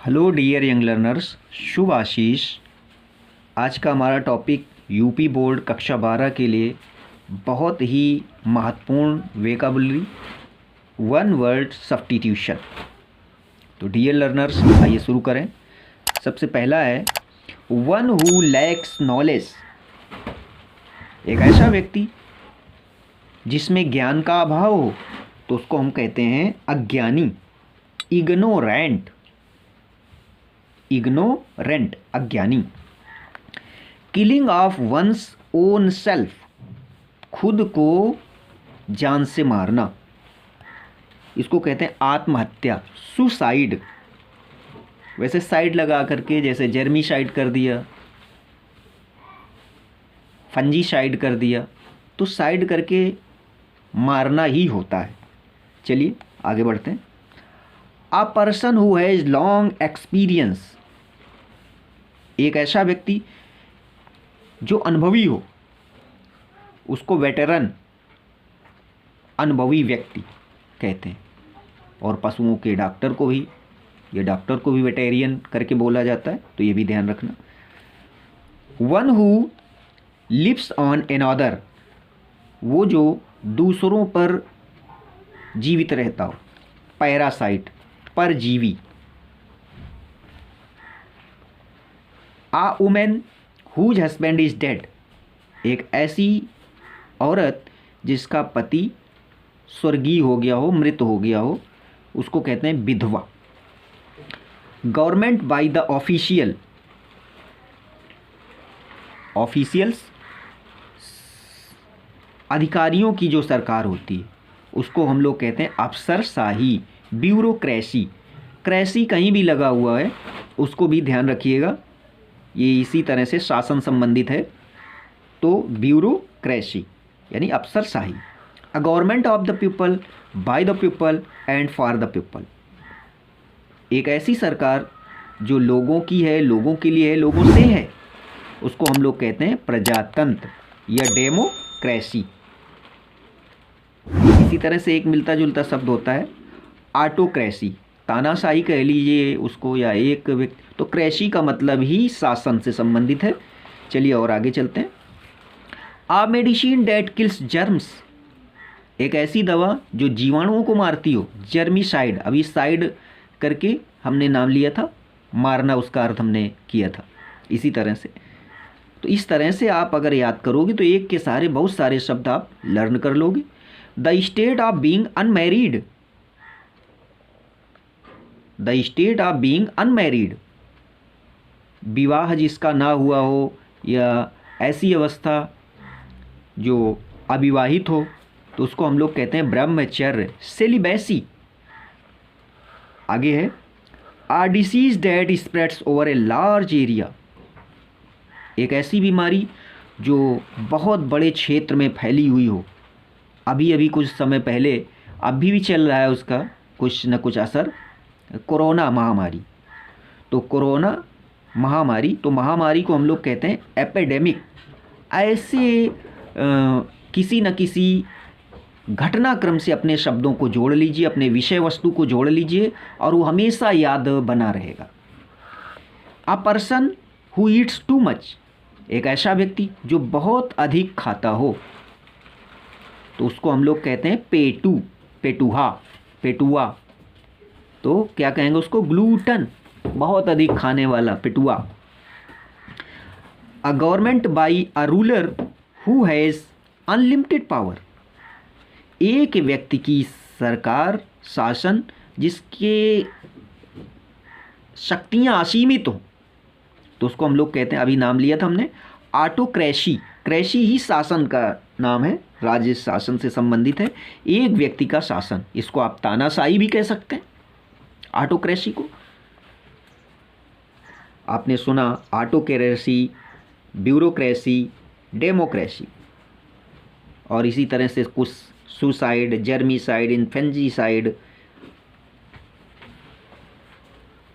Hello dear young learners, शुभ आशीष। आज का हमारा टॉपिक यूपी बोर्ड कक्षा 12 के लिए बहुत ही महत्वपूर्ण वेकाबुलरी वन वर्ड सब्स्टिट्यूशन। तो डियर लर्नर्स, आइए शुरू करें। सबसे पहला है वन हु लैक्स नॉलेज। एक ऐसा व्यक्ति जिसमें ज्ञान का अभाव हो तो उसको हम कहते हैं अज्ञानी, इग्नोरेंट। इग्नोरेंट अज्ञानी। Killing of one's own self, खुद को जान से मारना, इसको कहते हैं आत्महत्या, सुसाइड। वैसे साइड लगा करके जैसे जर्मीसाइड कर दिया, फंजीसाइड कर दिया, तो साइड करके मारना ही होता है। चलिए आगे बढ़ते हैं। A person who has long experience, एक ऐसा व्यक्ति जो अनुभवी हो उसको वेटेरन, अनुभवी व्यक्ति कहते हैं। और पशुओं के डॉक्टर को भी, ये डॉक्टर को भी वेटेरियन करके बोला जाता है, तो ये भी ध्यान रखना। One who lives on another, वो जो दूसरों पर जीवित रहता हो, पैरासाइट, परजीवी। A woman whose husband is dead, एक ऐसी औरत जिसका पति स्वर्गीय हो गया हो, मृत हो गया हो, उसको कहते हैं विधवा। Government by the official, officials अधिकारियों की जो सरकार होती है उसको हम लोग कहते हैं अफसरशाही, ब्यूरोक्रेसी। क्रेसी कहीं भी लगा हुआ है उसको भी ध्यान रखिएगा, ये इसी तरह से शासन संबंधित है। तो ब्यूरोक्रेसी यानी अफसरशाही। A government of the people, by the people and for the people, एक ऐसी सरकार जो लोगों की है, लोगों के लिए है, लोगों से है, उसको हम लोग कहते हैं प्रजातंत्र या डेमोक्रेसी। इसी तरह से एक मिलता जुलता शब्द होता है ऑटोक्रेसी, तानाशाही कह लीजिए उसको, या एक व्यक्ति। तो क्रेसी का मतलब ही शासन से संबंधित है। चलिए और आगे चलते हैं। आ मेडिसिन डेट किल्स जर्म्स, एक ऐसी दवा जो जीवाणुओं को मारती हो, जर्मीसाइड। अभी साइड करके हमने नाम लिया था, मारना उसका अर्थ हमने किया था। इसी तरह से, तो इस तरह से आप अगर याद करोगे तो एक के सारे बहुत सारे शब्द आप लर्न कर लोगे। The state of being unmarried, the state of being unmarried, विवाह जिसका ना हुआ हो या ऐसी अवस्था जो अविवाहित हो, तो उसको हम लोग कहते हैं ब्रह्मचर्य, सेलिबेसी। आगे है a disease that spreads over a large area, एक ऐसी बीमारी जो बहुत बड़े क्षेत्र में फैली हुई हो। अभी अभी कुछ समय पहले, अभी भी चल रहा है उसका कुछ न कुछ असर, कोरोना महामारी। तो कोरोना महामारी, तो महामारी को हम लोग कहते हैं एपिडेमिक। ऐसे किसी न किसी घटनाक्रम से अपने शब्दों को जोड़ लीजिए, अपने विषय वस्तु को जोड़ लीजिए और वो हमेशा याद बना रहेगा। A person who Yeats too much, एक ऐसा व्यक्ति जो बहुत अधिक खाता हो, तो उसको हम लोग कहते हैं पेटू, पेटूहा, पेटुआ। तो क्या कहेंगे उसको? ग्लूटन, बहुत अधिक खाने वाला, पेटुआ। A government by a ruler who has unlimited power, एक व्यक्ति की सरकार, शासन जिसके शक्तियां असीमित हो, तो उसको हम लोग कहते हैं, अभी नाम लिया था हमने, ऑटोक्रेसी। क्रेसी ही शासन का नाम है, राज्य शासन से संबंधित है, एक व्यक्ति का शासन। इसको आप तानाशाही भी कह सकते हैं, ऑटोक्रेसी को। आपने सुना ऑटोक्रेसी, ब्यूरोक्रेसी, डेमोक्रेसी। और इसी तरह से कुछ सुसाइड, जर्मीसाइड, इन्फेंजीसाइड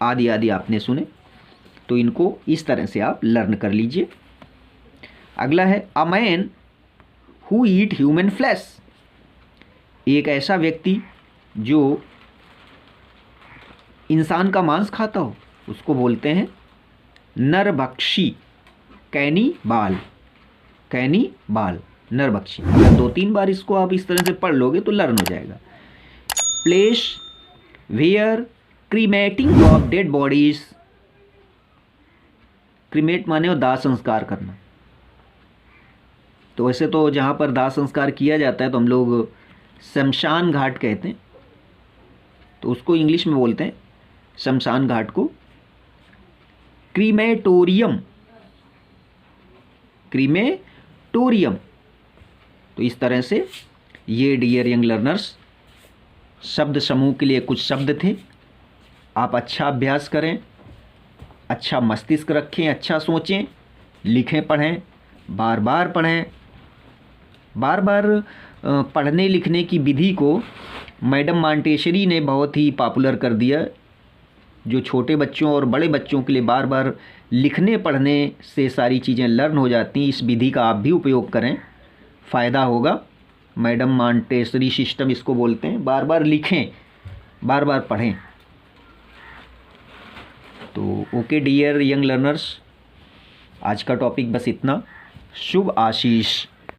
आदि आदि आपने सुने, तो इनको इस तरह से आप लर्न कर लीजिए। अगला है a man who eat human flesh, एक ऐसा व्यक्ति जो इंसान का मांस खाता हो। उसको बोलते हैं नरभक्षी, कैनिबाल, कैनिबाल, नरभक्षी। अगर 2-3 बार इसको आप इस तरह से पढ़ लोगे तो लर्न हो जाएगा। Place where cremating of dead bodies, cremate माने दाह संस्कार करना। तो वैसे तो जहाँ पर दाह संस्कार किया जाता है तो हम लोग शमशान घाट कहते हैं, तो उसको इंग्लिश में बोलते हैं शमशान घाट को क्रीमेटोरियम, क्रीमेटोरियम। तो इस तरह से ये डियर यंग लर्नर्स शब्द समूह के लिए कुछ शब्द थे। आप अच्छा अभ्यास करें, अच्छा मस्तिष्क रखें, अच्छा सोचें, लिखें, पढ़ें, बार बार पढ़ें। बार बार पढ़ने लिखने की विधि को मैडम मांटेसरी ने बहुत ही पॉपुलर कर दिया। जो छोटे बच्चों और बड़े बच्चों के लिए बार बार लिखने पढ़ने से सारी चीज़ें लर्न हो जाती हैं। इस विधि का आप भी उपयोग करें, फ़ायदा होगा। मैडम मांटेसरी सिस्टम इसको बोलते हैं। बार बार लिखें, बार बार पढ़ें। तो ओके डियर यंग लर्नर्स, आज का टॉपिक बस इतना। शुभ आशीष।